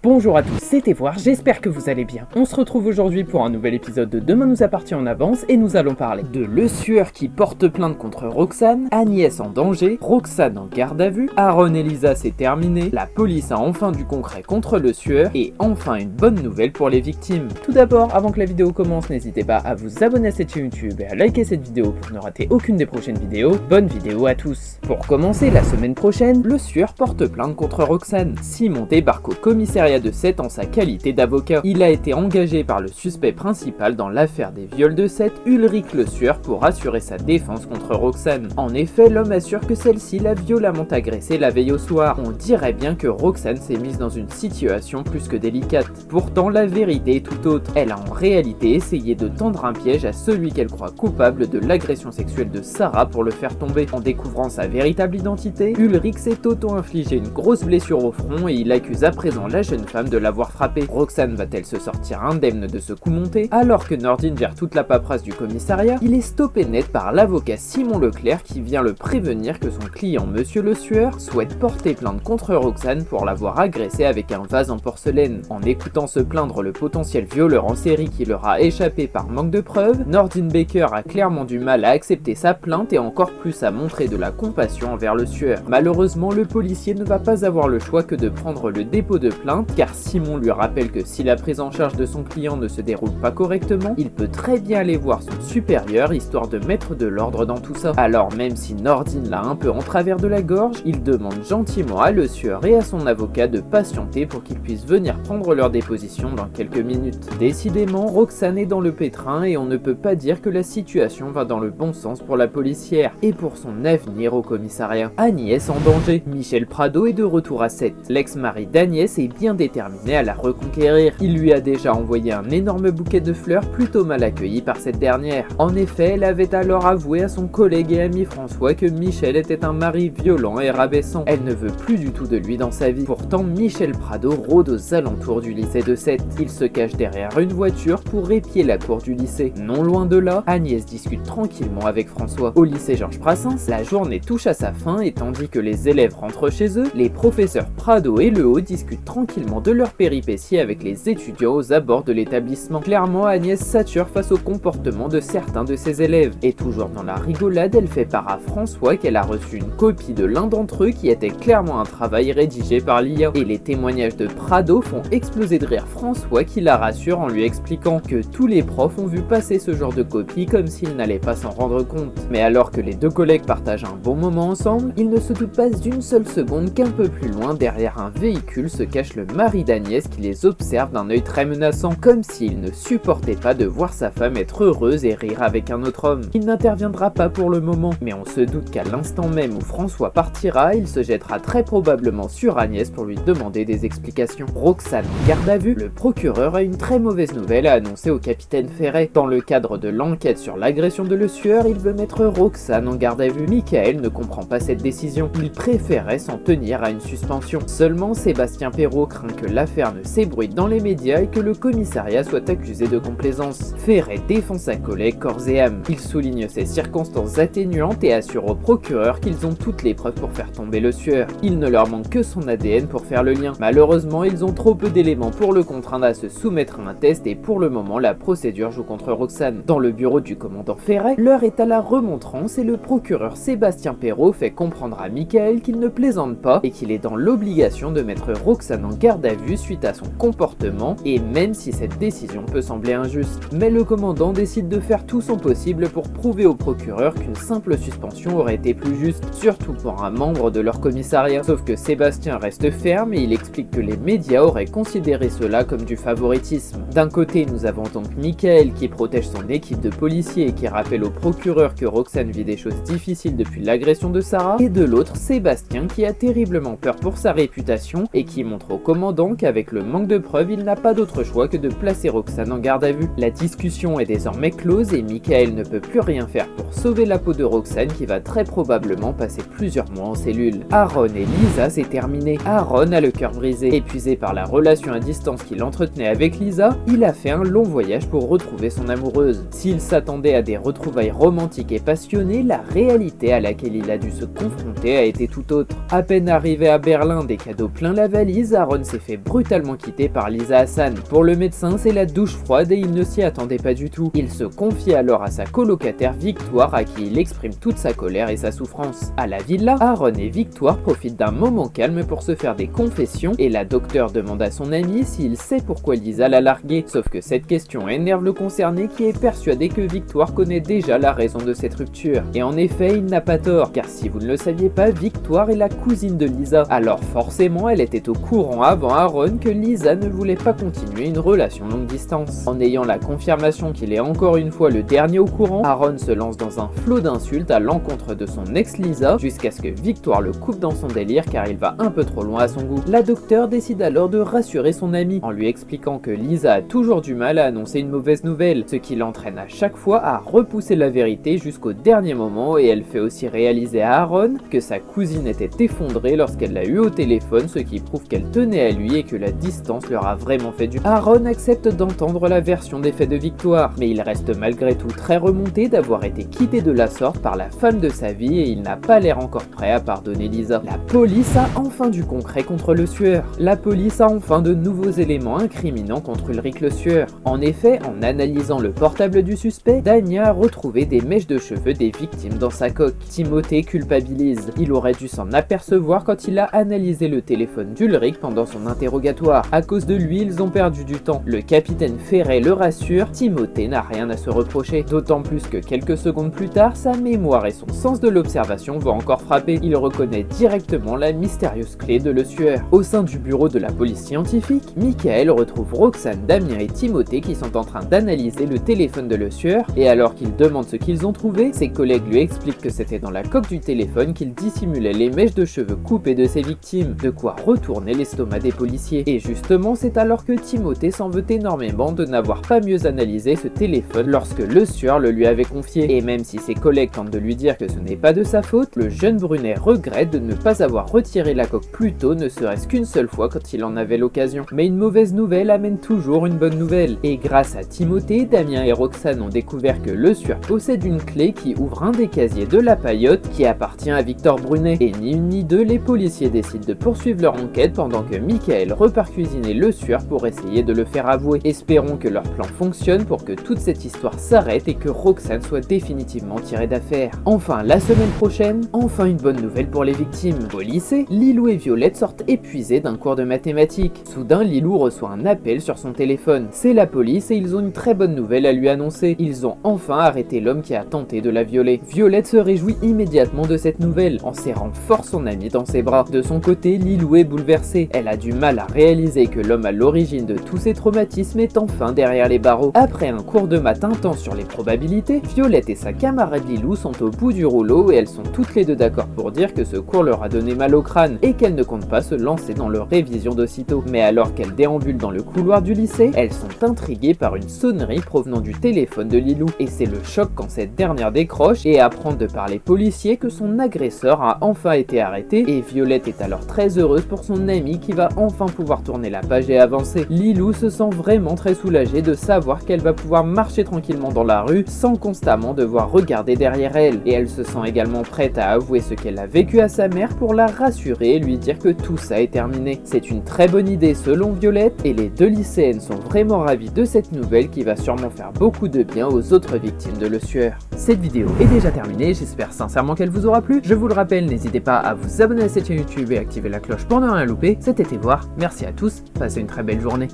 Bonjour à tous, c'est Evoir, j'espère que vous allez bien. On se retrouve aujourd'hui pour un nouvel épisode de Demain nous appartient en avance et nous allons parler de Le Sueur qui porte plainte contre Roxane, Agnès en danger, Roxane en garde à vue, Aaron et Lisa c'est terminé, la police a enfin du concret contre Le Sueur et enfin une bonne nouvelle pour les victimes. Tout d'abord, avant que la vidéo commence, n'hésitez pas à vous abonner à cette chaîne YouTube et à liker cette vidéo pour ne rater aucune des prochaines vidéos. Bonne vidéo à tous. Pour commencer, la semaine prochaine, Le Sueur porte plainte contre Roxane. Simon débarque au commissariat de Sète en sa qualité d'avocat. Il a été engagé par le suspect principal dans l'affaire des viols de Sète, Ulrich Le Sueur, pour assurer sa défense contre Roxane. En effet, l'homme assure que celle-ci l'a violemment agressé la veille au soir. On dirait bien que Roxane s'est mise dans une situation plus que délicate. Pourtant, la vérité est tout autre. Elle a en réalité essayé de tendre un piège à celui qu'elle croit coupable de l'agression sexuelle de Sarah pour le faire tomber. En découvrant sa véritable identité, Ulrich s'est auto-infligé une grosse blessure au front et il accuse à présent la jeune femme de l'avoir frappé. Roxane va-t-elle se sortir indemne de ce coup monté? Alors que Nordine gère toute la paperasse du commissariat, il est stoppé net par l'avocat Simon Leclerc qui vient le prévenir que son client Monsieur Le Sueur souhaite porter plainte contre Roxane pour l'avoir agressé avec un vase en porcelaine. En écoutant se plaindre le potentiel violeur en série qui leur a échappé par manque de preuves, Nordine Baker a clairement du mal à accepter sa plainte et encore plus à montrer de la compassion envers Le Sueur. Malheureusement, le policier ne va pas avoir le choix que de prendre le dépôt de plainte car Simon lui rappelle que si la prise en charge de son client ne se déroule pas correctement, il peut très bien aller voir son supérieur histoire de mettre de l'ordre dans tout ça. Alors même si Nordine l'a un peu en travers de la gorge, il demande gentiment à Le Sueur et à son avocat de patienter pour qu'ils puissent venir prendre leur déposition dans quelques minutes. Décidément, Roxane est dans le pétrin et on ne peut pas dire que la situation va dans le bon sens pour la policière et pour son avenir au commissariat. Agnès en danger. Michel Prado est de retour à Sète. L'ex-mari d'Agnès est bien déterminé à la reconquérir. Il lui a déjà envoyé un énorme bouquet de fleurs plutôt mal accueilli par cette dernière. En effet, elle avait alors avoué à son collègue et ami François que Michel était un mari violent et rabaissant. Elle ne veut plus du tout de lui dans sa vie. Pourtant, Michel Prado rôde aux alentours du lycée de Sète. Il se cache derrière une voiture pour épier la cour du lycée. Non loin de là, Agnès discute tranquillement avec François. Au lycée Georges Brassens, la journée touche à sa fin et tandis que les élèves rentrent chez eux, les professeurs Prado et Lehaut discutent tranquillement de leurs péripéties avec les étudiants aux abords de l'établissement. Clairement, Agnès sature face au comportement de certains de ses élèves. Et toujours dans la rigolade, elle fait part à François qu'elle a reçu une copie de l'un d'entre eux qui était clairement un travail rédigé par l'IA. Et les témoignages de Prado font exploser de rire François qui la rassure en lui expliquant que tous les profs ont vu passer ce genre de copie comme s'ils n'allaient pas s'en rendre compte. Mais alors que les deux collègues partagent un bon moment ensemble, ils ne se doutent pas d'une seule seconde qu'un peu plus loin, derrière un véhicule, se cache le mari d'Agnès qui les observe d'un œil très menaçant, comme s'il ne supportait pas de voir sa femme être heureuse et rire avec un autre homme. Il n'interviendra pas pour le moment, mais on se doute qu'à l'instant même où François partira, il se jettera très probablement sur Agnès pour lui demander des explications. Roxane en garde à vue, le procureur a une très mauvaise nouvelle à annoncer au capitaine Ferret. Dans le cadre de l'enquête sur l'agression de Le Sueur, il veut mettre Roxane en garde à vue. Michael ne comprend pas cette décision. Il préférait s'en tenir à une suspension. Seulement, Sébastien Perrault craint que l'affaire ne s'ébruite dans les médias et que le commissariat soit accusé de complaisance. Ferret défend sa collègue corps et âme. Il souligne ces circonstances atténuantes et assure au procureur qu'ils ont toutes les preuves pour faire tomber Le Sueur. Il ne leur manque que son ADN pour faire le lien. Malheureusement, ils ont trop peu d'éléments pour le contraindre à se soumettre à un test et pour le moment, la procédure joue contre Roxane. Dans le bureau du commandant Ferret, l'heure est à la remontrance et le procureur Sébastien Perrault fait comprendre à Michael qu'il ne plaisante pas et qu'il est dans l'obligation de mettre Roxane en garde à vue suite à son comportement et même si cette décision peut sembler injuste. Mais le commandant décide de faire tout son possible pour prouver au procureur qu'une simple suspension aurait été plus juste, surtout pour un membre de leur commissariat. Sauf que Sébastien reste ferme et il explique que les médias auraient considéré cela comme du favoritisme. D'un côté, nous avons donc Michael qui protège son équipe de policiers et qui rappelle au procureur que Roxane vit des choses difficiles depuis l'agression de Sarah, et de l'autre, Sébastien qui a terriblement peur pour sa réputation et qui montre au commandant qu'avec le manque de preuves, il n'a pas d'autre choix que de placer Roxane en garde à vue. La discussion est désormais close et Michael ne peut plus rien faire pour sauver la peau de Roxane qui va très probablement passer plusieurs mois en cellule. Aaron et Lisa, c'est terminé. Aaron a le cœur brisé. Épuisé par la relation à distance qu'il entretenait avec Lisa, il a fait un long voyage pour retrouver son amoureuse. S'il s'attendait à des retrouvailles romantiques et passionnées, la réalité à laquelle il a dû se confronter a été tout autre. À peine arrivé à Berlin, des cadeaux plein la valise, Aaron s'est s'est fait brutalement quitter par Lisa Hassan. Pour le médecin, c'est la douche froide et il ne s'y attendait pas du tout. Il se confie alors à sa colocataire Victoire, à qui il exprime toute sa colère et sa souffrance. À la villa, Aaron et Victoire profitent d'un moment calme pour se faire des confessions et la docteure demande à son ami s'il sait pourquoi Lisa l'a largué. Sauf que cette question énerve le concerné qui est persuadé que Victoire connaît déjà la raison de cette rupture. Et en effet, il n'a pas tort, car si vous ne le saviez pas, Victoire est la cousine de Lisa. Alors forcément, elle était au courant avant Aaron que Lisa ne voulait pas continuer une relation longue distance. En ayant la confirmation qu'il est encore une fois le dernier au courant, Aaron se lance dans un flot d'insultes à l'encontre de son ex Lisa, jusqu'à ce que Victoire le coupe dans son délire car il va un peu trop loin à son goût. La docteure décide alors de rassurer son ami, en lui expliquant que Lisa a toujours du mal à annoncer une mauvaise nouvelle, ce qui l'entraîne à chaque fois à repousser la vérité jusqu'au dernier moment, et elle fait aussi réaliser à Aaron que sa cousine était effondrée lorsqu'elle l'a eu au téléphone, ce qui prouve qu'elle tenait à lui et que la distance leur a vraiment fait du bien. Aaron accepte d'entendre la version des faits de Victoire, mais il reste malgré tout très remonté d'avoir été quitté de la sorte par la femme de sa vie et il n'a pas l'air encore prêt à pardonner Lisa. La police a enfin du concret contre le sueur. La police a enfin de nouveaux éléments incriminants contre Ulrich le sueur. En effet, en analysant le portable du suspect, Dania a retrouvé des mèches de cheveux des victimes dans sa coque. Timothée culpabilise. Il aurait dû s'en apercevoir quand il a analysé le téléphone d'Ulrich pendant son interrogatoire. À cause de lui, ils ont perdu du temps. Le capitaine Ferret le rassure, Timothée n'a rien à se reprocher. D'autant plus que quelques secondes plus tard, sa mémoire et son sens de l'observation vont encore frapper. Il reconnaît directement la mystérieuse clé de le sueur. Au sein du bureau de la police scientifique, Michael retrouve Roxane, Damien et Timothée qui sont en train d'analyser le téléphone de le sueur, et alors qu'il demande ce qu'ils ont trouvé, ses collègues lui expliquent que c'était dans la coque du téléphone qu'il dissimulait les mèches de cheveux coupées de ses victimes, de quoi retourner l'estomac des policiers. Et justement, c'est alors que Timothée s'en veut énormément de n'avoir pas mieux analysé ce téléphone lorsque le sueur le lui avait confié. Et même si ses collègues tentent de lui dire que ce n'est pas de sa faute, le jeune Brunet regrette de ne pas avoir retiré la coque plus tôt, ne serait-ce qu'une seule fois quand il en avait l'occasion. Mais une mauvaise nouvelle amène toujours une bonne nouvelle. Et grâce à Timothée, Damien et Roxane ont découvert que le sueur possède une clé qui ouvre un des casiers de la paillote qui appartient à Victor Brunet. Et ni une ni deux, les policiers décident de poursuivre leur enquête pendant que Michael repart cuisiner le sueur pour essayer de le faire avouer. Espérons que leur plan fonctionne pour que toute cette histoire s'arrête et que Roxane soit définitivement tirée d'affaire. Enfin, la semaine prochaine, enfin une bonne nouvelle pour les victimes. Au lycée, Lilou et Violette sortent épuisés d'un cours de mathématiques. Soudain, Lilou reçoit un appel sur son téléphone. C'est la police et ils ont une très bonne nouvelle à lui annoncer. Ils ont enfin arrêté l'homme qui a tenté de la violer. Violette se réjouit immédiatement de cette nouvelle, en serrant fort son ami dans ses bras. De son côté, Lilou est bouleversée. Elle a du mal à réaliser que l'homme à l'origine de tous ces traumatismes est enfin derrière les barreaux. Après un cours de maths intense sur les probabilités, Violette et sa camarade Lilou sont au bout du rouleau et elles sont toutes les deux d'accord pour dire que ce cours leur a donné mal au crâne et qu'elles ne comptent pas se lancer dans leur révision d'aussitôt. Mais alors qu'elles déambulent dans le couloir du lycée, elles sont intriguées par une sonnerie provenant du téléphone de Lilou. Et c'est le choc quand cette dernière décroche et apprend de par les policiers que son agresseur a enfin été arrêté, et Violette est alors très heureuse pour son amie qui va enfin pouvoir tourner la page et avancer. Lilou se sent vraiment très soulagée de savoir qu'elle va pouvoir marcher tranquillement dans la rue sans constamment devoir regarder derrière elle, et elle se sent également prête à avouer ce qu'elle a vécu à sa mère pour la rassurer et lui dire que tout ça est terminé. C'est une très bonne idée selon Violette, et les deux lycéennes sont vraiment ravies de cette nouvelle qui va sûrement faire beaucoup de bien aux autres victimes de le sueur. Cette vidéo est déjà terminée, j'espère sincèrement qu'elle vous aura plu. Je vous le rappelle, n'hésitez pas à vous abonner à cette chaîne YouTube et activer la cloche pour ne rien louper. C'était Voir, merci à tous, passez une très belle journée.